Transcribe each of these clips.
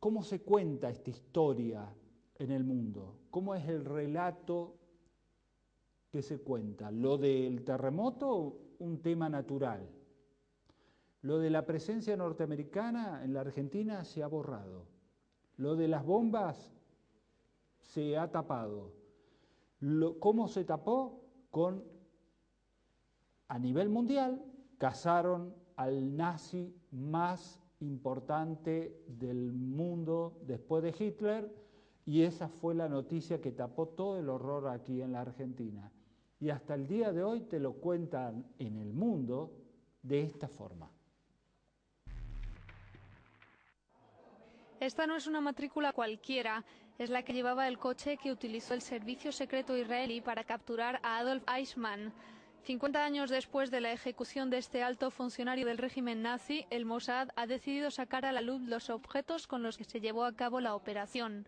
¿cómo se cuenta esta historia en el mundo? ¿Cómo es el relato que se cuenta? Lo del terremoto, un tema natural. Lo de la presencia norteamericana en la Argentina se ha borrado. Lo de las bombas se ha tapado. ¿Cómo se tapó? A nivel mundial, cazaron al nazi más importante del mundo después de Hitler, y esa fue la noticia que tapó todo el horror aquí en la Argentina. Y hasta el día de hoy te lo cuentan en el mundo de esta forma. Esta no es una matrícula cualquiera, es la que llevaba el coche que utilizó el servicio secreto israelí para capturar a Adolf Eichmann. 50 años después de la ejecución de este alto funcionario del régimen nazi, el Mossad ha decidido sacar a la luz los objetos con los que se llevó a cabo la operación.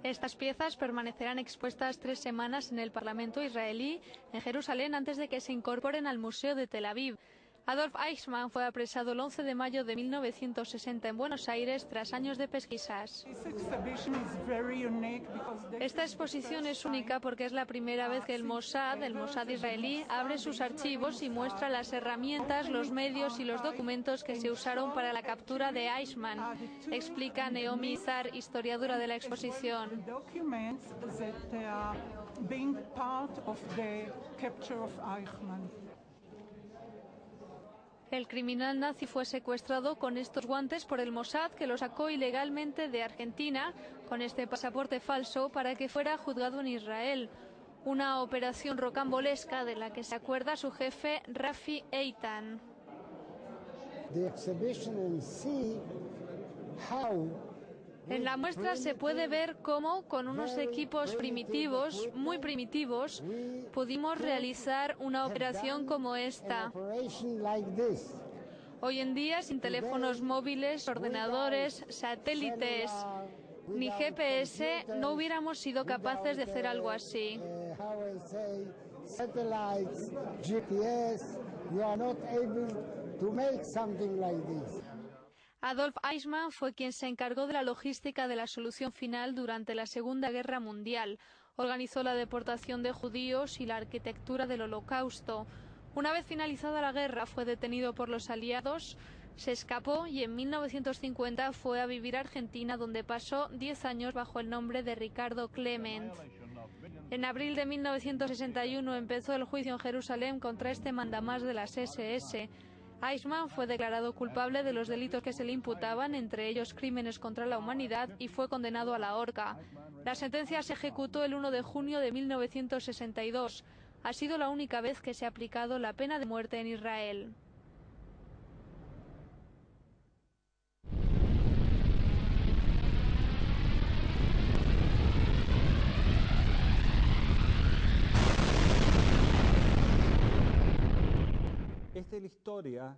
Estas piezas permanecerán expuestas 3 semanas en el Parlamento israelí en Jerusalén antes de que se incorporen al Museo de Tel Aviv. Adolf Eichmann fue apresado el 11 de mayo de 1960 en Buenos Aires tras años de pesquisas. Esta exposición es única porque es la primera vez que el Mossad israelí, abre sus archivos y muestra las herramientas, los medios y los documentos que se usaron para la captura de Eichmann, explica Naomi Zar, historiadora de la exposición. El criminal nazi fue secuestrado con estos guantes por el Mossad, que lo sacó ilegalmente de Argentina con este pasaporte falso para que fuera juzgado en Israel. Una operación rocambolesca de la que se acuerda su jefe Rafi Eitan. En la muestra se puede ver cómo, con unos equipos primitivos, muy primitivos, pudimos realizar una operación como esta. Hoy en día, sin teléfonos móviles, ordenadores, satélites ni GPS, no hubiéramos sido capaces de hacer algo así. Adolf Eichmann fue quien se encargó de la logística de la solución final durante la Segunda Guerra Mundial. Organizó la deportación de judíos y la arquitectura del Holocausto. Una vez finalizada la guerra, fue detenido por los aliados, se escapó y en 1950 fue a vivir a Argentina, donde pasó 10 años bajo el nombre de Ricardo Klement. En abril de 1961 empezó el juicio en Jerusalén contra este mandamás de las SS. Eichmann fue declarado culpable de los delitos que se le imputaban, entre ellos crímenes contra la humanidad, y fue condenado a la horca. La sentencia se ejecutó el 1 de junio de 1962. Ha sido la única vez que se ha aplicado la pena de muerte en Israel. Esta es la historia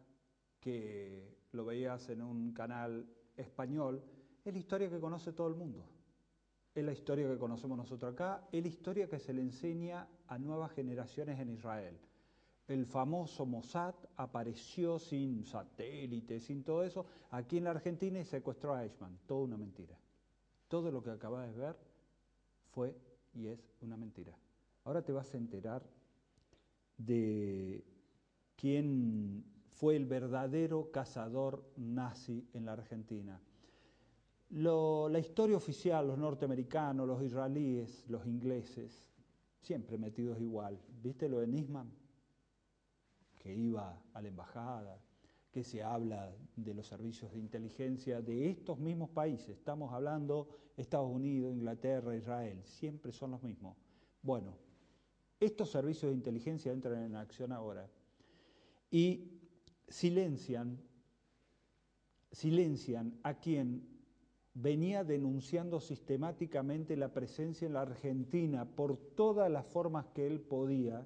que lo veías en un canal español, es la historia que conoce todo el mundo. Es la historia que conocemos nosotros acá, es la historia que se le enseña a nuevas generaciones en Israel. El famoso Mossad apareció sin satélites, sin todo eso, aquí en la Argentina y secuestró a Eichmann. Todo una mentira. Todo lo que acabas de ver fue y es una mentira. Ahora te vas a enterar de quién fue el verdadero cazador nazi en la Argentina. La historia oficial, los norteamericanos, los israelíes, los ingleses, siempre metidos igual. ¿Viste lo de Nisman? Que iba a la embajada, que se habla de los servicios de inteligencia de estos mismos países. Estamos hablando Estados Unidos, Inglaterra, Israel, siempre son los mismos. Bueno, estos servicios de inteligencia entran en acción ahora y silencian a quien venía denunciando sistemáticamente la presencia en la Argentina por todas las formas que él podía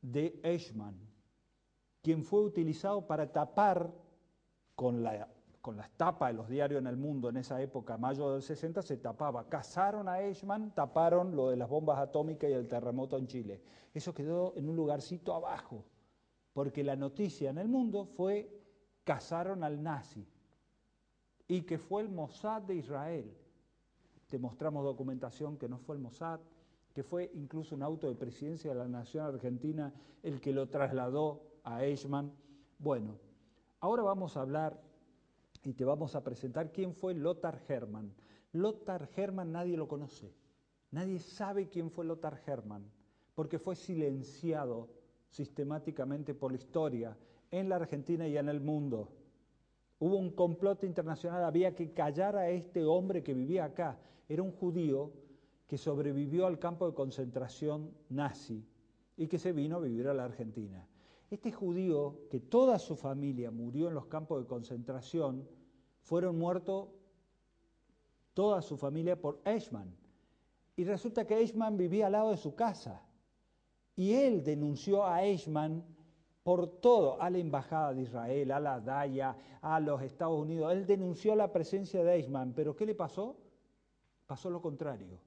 de Eichmann, quien fue utilizado para tapar con las tapas de los diarios en el mundo en esa época, mayo del 60, se tapaba. Cazaron a Eichmann, taparon lo de las bombas atómicas y el terremoto en Chile. Eso quedó en un lugarcito abajo, porque la noticia en el mundo fue cazaron al nazi. y que fue el Mossad de Israel. Te mostramos documentación que no fue el Mossad, que fue incluso un auto de presidencia de la Nación Argentina el que lo trasladó a Eichmann. Bueno, ahora vamos a hablar y te vamos a presentar quién fue Lothar Hermann. Lothar Hermann nadie lo conoce, nadie sabe quién fue Lothar Hermann, porque fue silenciado sistemáticamente por la historia en la Argentina y en el mundo. Hubo un complot internacional, había que callar a este hombre que vivía acá. Era un judío que sobrevivió al campo de concentración nazi y que se vino a vivir a la Argentina. Este judío, que toda su familia murió en los campos de concentración, fueron muertos toda su familia por Eichmann. Y resulta que Eichmann vivía al lado de su casa. Y él denunció a Eichmann por todo, a la Embajada de Israel, a la DAIA, a los Estados Unidos. Él denunció la presencia de Eichmann, pero ¿qué le pasó? Pasó lo contrario.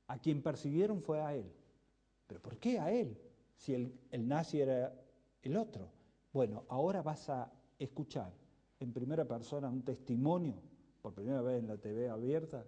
A quien persiguieron fue a él. ¿Pero por qué a él? Si el nazi era el otro. Bueno, ahora vas a escuchar en primera persona un testimonio, por primera vez en la TV abierta,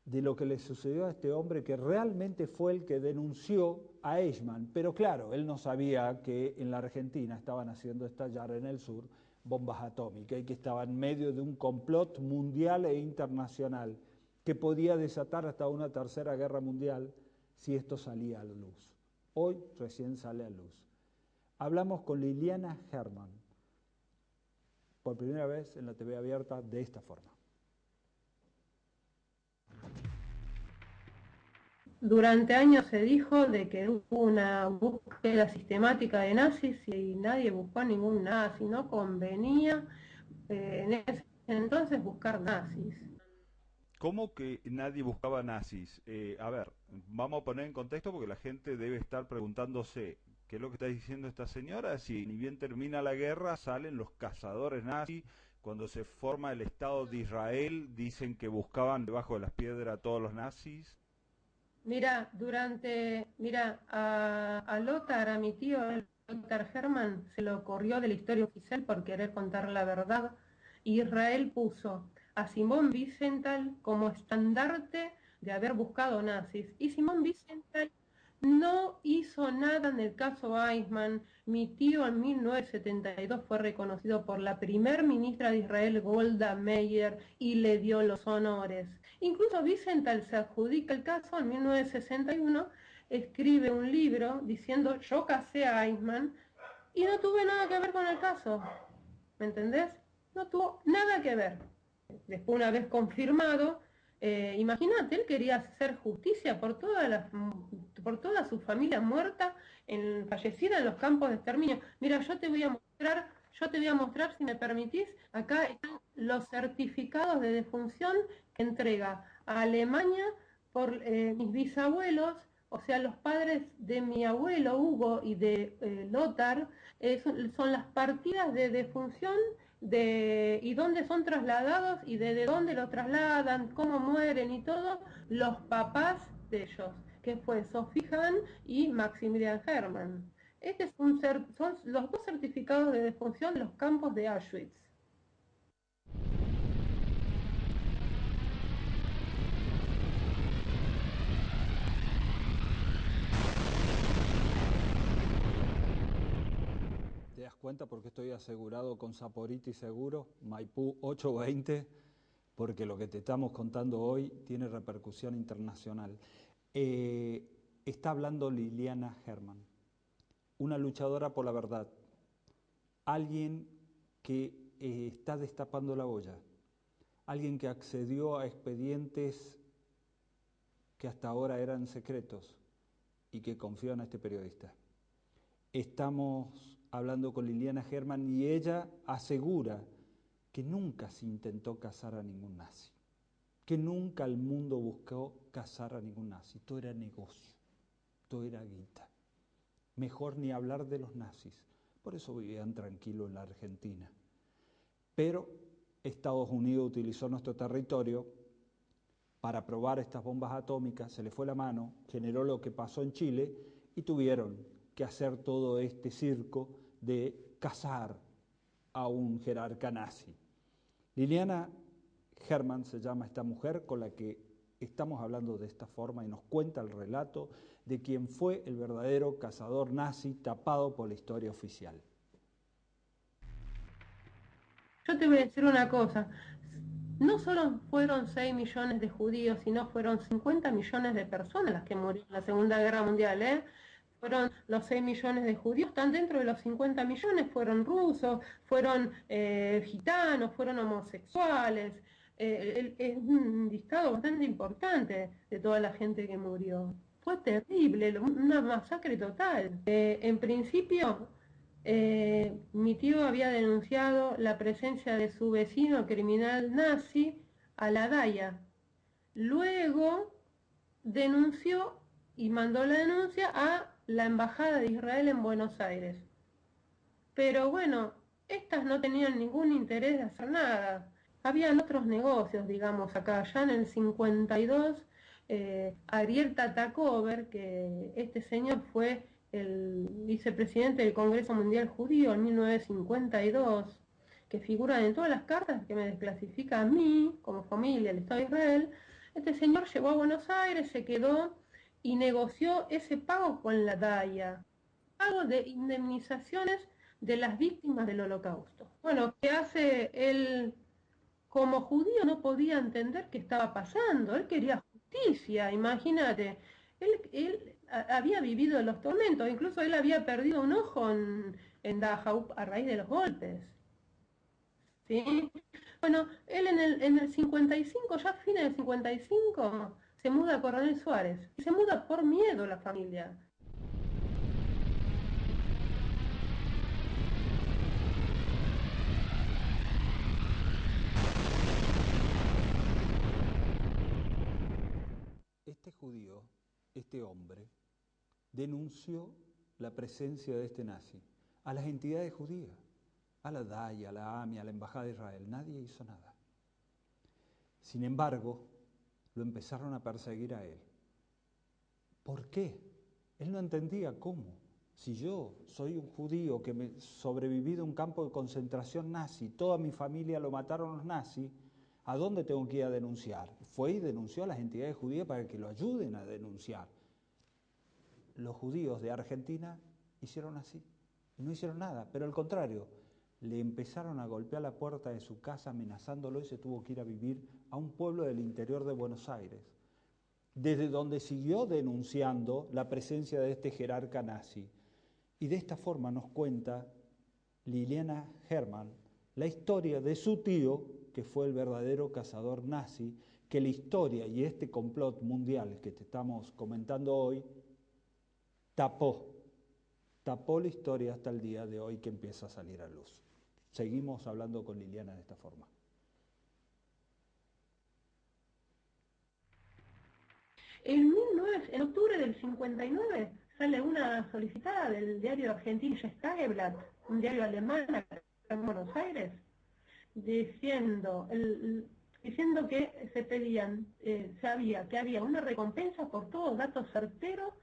de lo que le sucedió a este hombre que realmente fue el que denunció a Eichmann. Pero claro, él no sabía que en la Argentina estaban haciendo estallar en el sur bombas atómicas y que estaba en medio de un complot mundial e internacional que podía desatar hasta una tercera guerra mundial si esto salía a la luz. Hoy recién sale a luz. Hablamos con Liliana Hermann, por primera vez en la TV abierta de esta forma. Durante años se dijo de que hubo una búsqueda sistemática de nazis y nadie buscó a ningún nazi, no convenía en ese entonces buscar nazis. ¿Cómo que nadie buscaba nazis? A ver, vamos a poner en contexto porque la gente debe estar preguntándose qué es lo que está diciendo esta señora. Si ni bien termina la guerra salen los cazadores nazis, cuando se forma el Estado de Israel dicen que buscaban debajo de las piedras a todos los nazis. A Lothar, a mi tío Lothar Hermann, se le ocurrió de la historia oficial por querer contar la verdad. Israel puso a Simón Wiesenthal como estandarte de haber buscado nazis. Y Simón Wiesenthal no hizo nada en el caso Eichmann. Mi tío en 1972 fue reconocido por la primer ministra de Israel, Golda Meir, y le dio los honores. Incluso Wiesenthal se adjudica el caso. En 1961 escribe un libro diciendo yo casé a Eichmann y no tuve nada que ver con el caso. ¿Me entendés? No tuvo nada que ver. Después, una vez confirmado, imagínate, él quería hacer justicia por toda su familia muerta, fallecida en los campos de exterminio. Mira, yo te voy a mostrar, si me permitís, acá están los certificados de defunción que entrega a Alemania por mis bisabuelos, o sea, los padres de mi abuelo Hugo y de Lothar, son las partidas de defunción y dónde son trasladados y desde dónde los trasladan, cómo mueren y todo, los papás de ellos, que fue Sophie Hahn y Maximilian Hermann. Son los dos certificados de defunción de los campos de Auschwitz. ¿Te das cuenta por qué estoy asegurado con Saporiti Seguro, Maipú 820? Porque lo que te estamos contando hoy tiene repercusión internacional. Está hablando Liliana Hermann, una luchadora por la verdad, alguien que está destapando la olla, alguien que accedió a expedientes que hasta ahora eran secretos y que confió en este periodista. Estamos hablando con Liliana Hermann y ella asegura que nunca se intentó cazar a ningún nazi, que nunca el mundo buscó cazar a ningún nazi. Todo era negocio, todo era guita. Mejor ni hablar de los nazis. Por eso vivían tranquilos en la Argentina. Pero Estados Unidos utilizó nuestro territorio para probar estas bombas atómicas, se le fue la mano, generó lo que pasó en Chile y tuvieron que hacer todo este circo de cazar a un jerarca nazi. Liliana Hermann se llama esta mujer con la que estamos hablando de esta forma y nos cuenta el relato de quien fue el verdadero cazador nazi tapado por la historia oficial. Yo te voy a decir una cosa, no solo fueron 6 millones de judíos, sino fueron 50 millones de personas las que murieron en la Segunda Guerra Mundial, ¿eh? Fueron los 6 millones de judíos, están dentro de los 50 millones, fueron rusos, fueron gitanos, fueron homosexuales, es un listado bastante importante de toda la gente que murió. Fue terrible, una masacre total. En principio, mi tío había denunciado la presencia de su vecino criminal nazi a la DAIA. Luego denunció y mandó la denuncia a la Embajada de Israel en Buenos Aires. Pero bueno, estas no tenían ningún interés de hacer nada. Habían otros negocios, digamos, acá. Ya en el 52, Ariel Tatakover, que este señor fue el vicepresidente del Congreso Mundial Judío en 1952, que figuran en todas las cartas que me desclasifica a mí, como familia, el Estado de Israel. Este señor llegó a Buenos Aires, se quedó y negoció ese pago con la DAIA, pago de indemnizaciones de las víctimas del Holocausto. Bueno, ¿qué hace él? Como judío no podía entender qué estaba pasando, él quería justicia, imagínate. Él había vivido los tormentos, incluso él había perdido un ojo en Dachau a raíz de los golpes. ¿Sí? Bueno, él en el 55, ya a fines del 55, se muda a Coronel Suárez. Y se muda por miedo la familia. Este judío, este hombre, denunció la presencia de este nazi a las entidades judías, a la DAIA, a la AMI, a la Embajada de Israel. Nadie hizo nada. Sin embargo, lo empezaron a perseguir a él. ¿Por qué? Él no entendía cómo. Si yo soy un judío que me sobreviví de un campo de concentración nazi, toda mi familia lo mataron los nazis, ¿a dónde tengo que ir a denunciar? Fue y denunció a las entidades judías para que lo ayuden a denunciar. Los judíos de Argentina hicieron así, no hicieron nada, pero al contrario, le empezaron a golpear la puerta de su casa amenazándolo y se tuvo que ir a vivir a un pueblo del interior de Buenos Aires, desde donde siguió denunciando la presencia de este jerarca nazi. Y de esta forma nos cuenta Liliana Hermann la historia de su tío, que fue el verdadero cazador nazi, que la historia y este complot mundial que te estamos comentando hoy tapó la historia hasta el día de hoy que empieza a salir a luz. Seguimos hablando con Liliana de esta forma. En octubre del 59 sale una solicitada del diario argentino Tageblatt, un diario alemán acá en Buenos Aires, diciendo que se pedían, sabía que había una recompensa por todo dato certero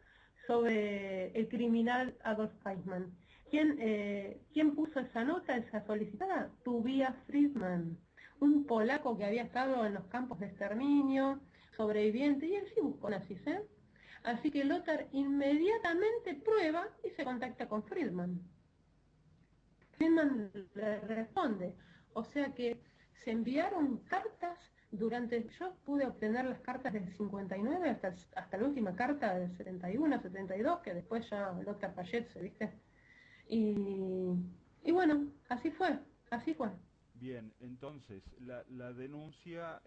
sobre el criminal Adolf Eichmann. ¿Quién puso esa nota, esa solicitada? Tobias Friedman, un polaco que había estado en los campos de exterminio, sobreviviente, y él sí buscó nazis, ¿eh? Así que Lothar inmediatamente prueba y se contacta con Friedman. Friedman le responde, o sea que se enviaron cartas yo pude obtener las cartas del 59 hasta la última carta del 71, 72, que después ya Lothar fallece, ¿viste? Y bueno, así fue. Bien, entonces, la denuncia,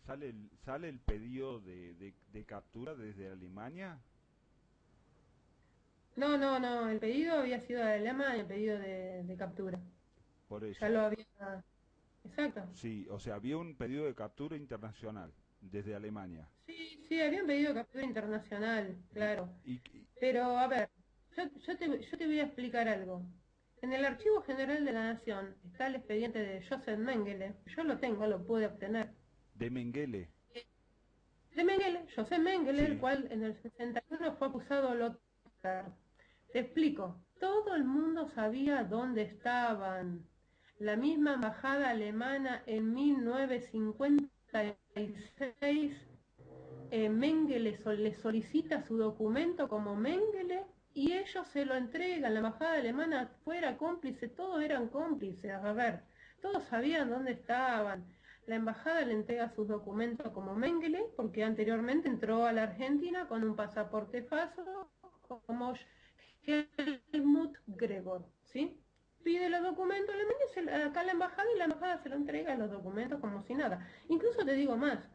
¿sale el pedido de captura desde Alemania? No, el pedido había sido de Alemania, el pedido de captura. Por eso. Ya lo había... Exacto. Sí, o sea, había un pedido de captura internacional desde Alemania. Sí, había un pedido de captura internacional, claro. Pero, a ver, yo te voy a explicar algo. En el Archivo General de la Nación está el expediente de Joseph Mengele. Yo lo tengo, lo pude obtener. ¿De Mengele? De Mengele, Joseph Mengele, sí. El cual en el 61 fue acusado Lothar. Te explico. Todo el mundo sabía dónde estaban. la misma embajada alemana en 1956, Mengele le solicita su documento como Mengele y ellos se lo entregan. La embajada alemana fuera cómplice, todos eran cómplices, a ver, todos sabían dónde estaban. La embajada le entrega sus documentos como Mengele porque anteriormente entró a la Argentina con un pasaporte falso como Helmut Gregor, ¿sí? Pide los documentos acá a la embajada y la embajada se lo entrega los documentos como si nada. Incluso te digo más,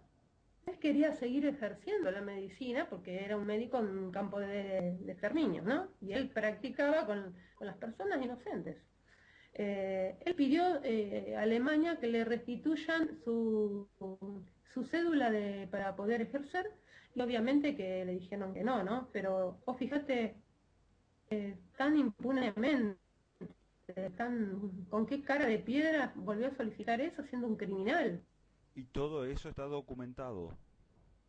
él quería seguir ejerciendo la medicina porque era un médico en un campo de exterminio, ¿no? Y él practicaba con las personas inocentes. Él pidió a Alemania que le restituyan su cédula para poder ejercer y obviamente que le dijeron que no, ¿no? Pero vos fíjate, tan impunemente, con qué cara de piedra volvió a solicitar eso siendo un criminal. Y todo eso está documentado.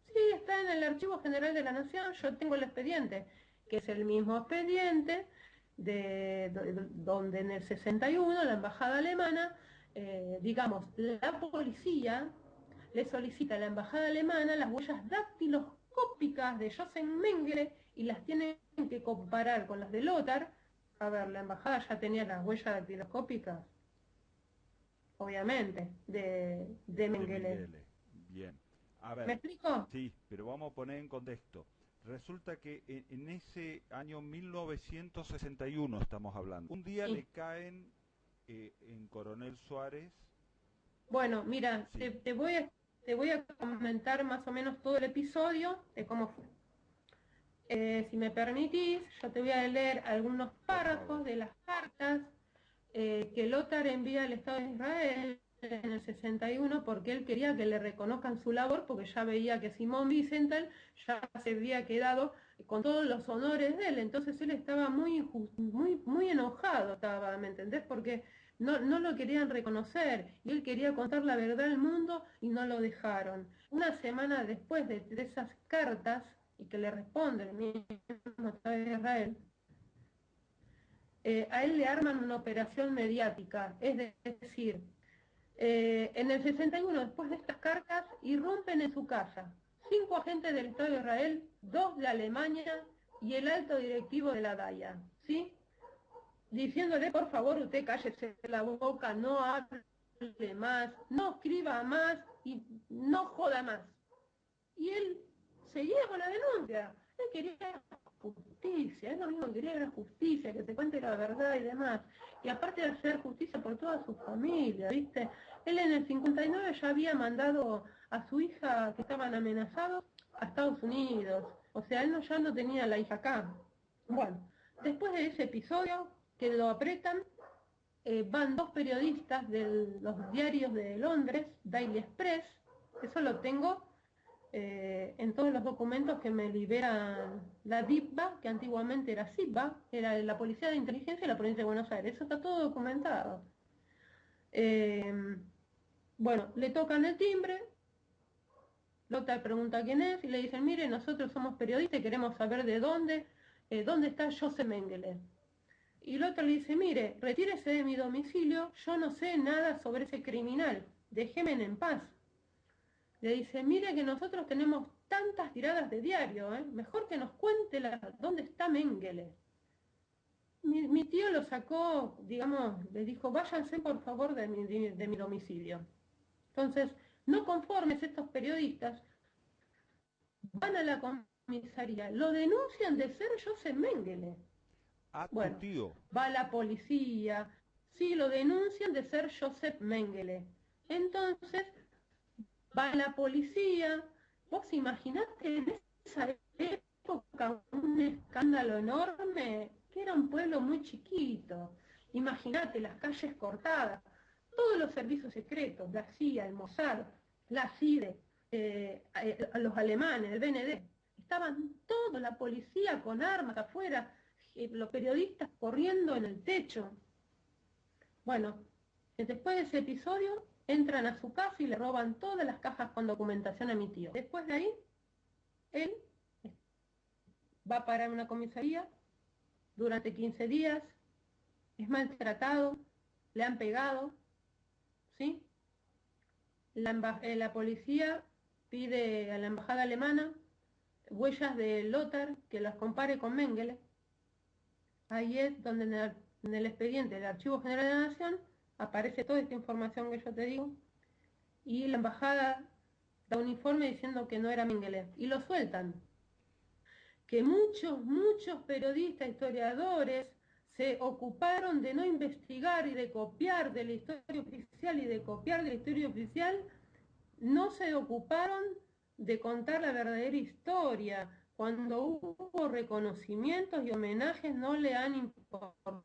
Sí, está en el Archivo General de la Nación, yo tengo el expediente, que es el mismo expediente donde en el 61 la embajada alemana, digamos, la policía le solicita a la embajada alemana las huellas dactiloscópicas de Josef Mengele y las tienen que comparar con las de Lothar. A ver, la embajada ya tenía las huellas dactiloscópicas, obviamente, de Mengele. Mengele. Bien. A ¿Me ver, explico? sí, pero vamos a poner en contexto. Resulta que en ese año 1961 estamos hablando. Un día Sí. le caen en Coronel Suárez. Bueno, mira, Sí. te voy a comentar más o menos todo el episodio de cómo fue. Si me permitís, yo te voy a leer algunos párrafos de las cartas que Lothar envía al Estado de Israel en el 61 porque él quería que le reconozcan su labor porque ya veía que Simón Wiesenthal ya se había quedado con todos los honores de él, entonces él estaba muy enojado, estaba, ¿me entendés? Porque no lo querían reconocer y él quería contar la verdad al mundo y no lo dejaron. Una semana después de esas cartas y que le responde el mismo Estado de Israel, a él le arman una operación mediática, es decir, en el 61, después de estas cartas, irrumpen en su casa 5 agentes del Estado de Israel, 2 de Alemania y el alto directivo de la DAIA, ¿sí? Diciéndole, por favor, usted cállese la boca, no hable más, no escriba más y no joda más. Y él seguía con la denuncia. Él quería justicia, él lo único que quería era justicia, que se cuente la verdad y demás. Y aparte de hacer justicia por toda su familia, ¿viste? Él en el 59 ya había mandado a su hija, que estaban amenazados, a Estados Unidos. O sea, él ya no tenía a la hija acá. Bueno, después de ese episodio, que lo apretan, van 2 periodistas de los diarios de Londres, Daily Express, eso lo tengo en todos los documentos que me liberan la DIPBA, que antiguamente era SIPBA, era la Policía de Inteligencia de la Provincia de Buenos Aires. Eso está todo documentado. Bueno, le tocan el timbre, Lothar pregunta quién es y le dicen, mire, nosotros somos periodistas y queremos saber de dónde está Josef Mengele. Y Lothar le dice, mire, retírese de mi domicilio, yo no sé nada sobre ese criminal, déjeme en paz. Le dice, mire que nosotros tenemos tantas tiradas de diario, mejor que nos cuente dónde está Mengele. Mi tío lo sacó, digamos, le dijo, váyanse por favor de mi domicilio. Entonces, no conformes estos periodistas, van a la comisaría, lo denuncian de ser Josef Mengele. A tu Bueno, tío. va la policía, sí, lo denuncian de ser Josef Mengele. Entonces, va la policía. Vos imaginate en esa época un escándalo enorme, que era un pueblo muy chiquito. Imaginate las calles cortadas, todos los servicios secretos, la CIA, el Mossad, la CIDE, los alemanes, el BND, estaban todos, la policía con armas afuera, los periodistas corriendo en el techo. Bueno, después de ese episodio, entran a su casa y le roban todas las cajas con documentación a mi tío. Después de ahí, él va a parar en una comisaría durante 15 días, es maltratado, le han pegado, ¿sí? La policía pide a la embajada alemana huellas de Lothar que las compare con Mengele. Ahí es donde en el expediente del Archivo General de la Nación aparece toda esta información que yo te digo, y la embajada da un informe diciendo que no era Mengele, y lo sueltan. Que muchos periodistas, historiadores, se ocuparon de no investigar y de copiar de la historia oficial y de copiar de la historia oficial, no se ocuparon de contar la verdadera historia. Cuando hubo reconocimientos y homenajes no le han importado.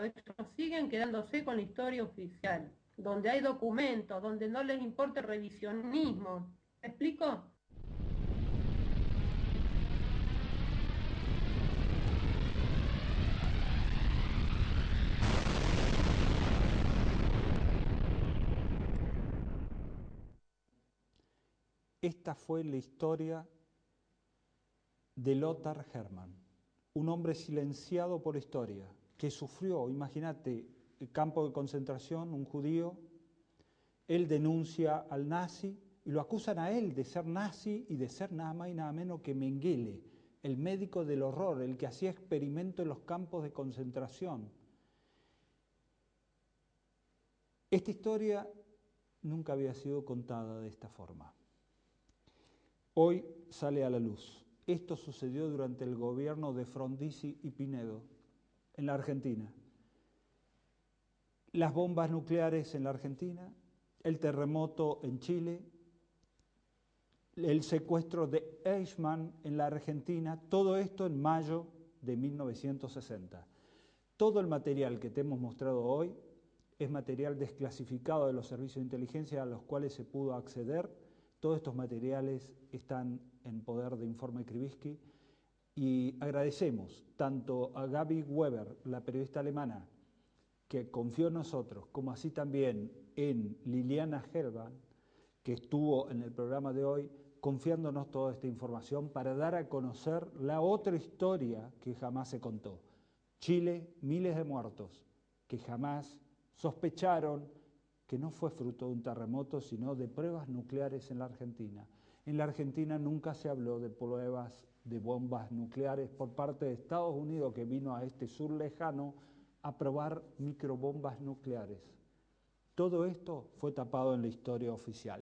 Ellos siguen quedándose con la historia oficial, donde hay documentos, donde no les importa el revisionismo. ¿Me explico? Esta fue la historia de Lothar Hermann, un hombre silenciado por historia, que sufrió, imagínate, el campo de concentración, un judío. Él denuncia al nazi y lo acusan a él de ser nazi y de ser nada más y nada menos que Mengele, el médico del horror, el que hacía experimentos en los campos de concentración. Esta historia nunca había sido contada de esta forma. Hoy sale a la luz. Esto sucedió durante el gobierno de Frondizi y Pinedo en la Argentina. Las bombas nucleares en la Argentina, el terremoto en Chile, el secuestro de Eichmann en la Argentina, todo esto en mayo de 1960. Todo el material que te hemos mostrado hoy es material desclasificado de los servicios de inteligencia a los cuales se pudo acceder. Todos estos materiales están en poder de Informe Krivitsky y agradecemos tanto a Gabi Weber, la periodista alemana, que confió en nosotros, como así también en Liliana Hermann, que estuvo en el programa de hoy, confiándonos toda esta información para dar a conocer la otra historia que jamás se contó. Chile, miles de muertos que jamás sospecharon que no fue fruto de un terremoto, sino de pruebas nucleares en la Argentina. En la Argentina nunca se habló de pruebas de bombas nucleares por parte de Estados Unidos, que vino a este sur lejano a probar microbombas nucleares. Todo esto fue tapado en la historia oficial.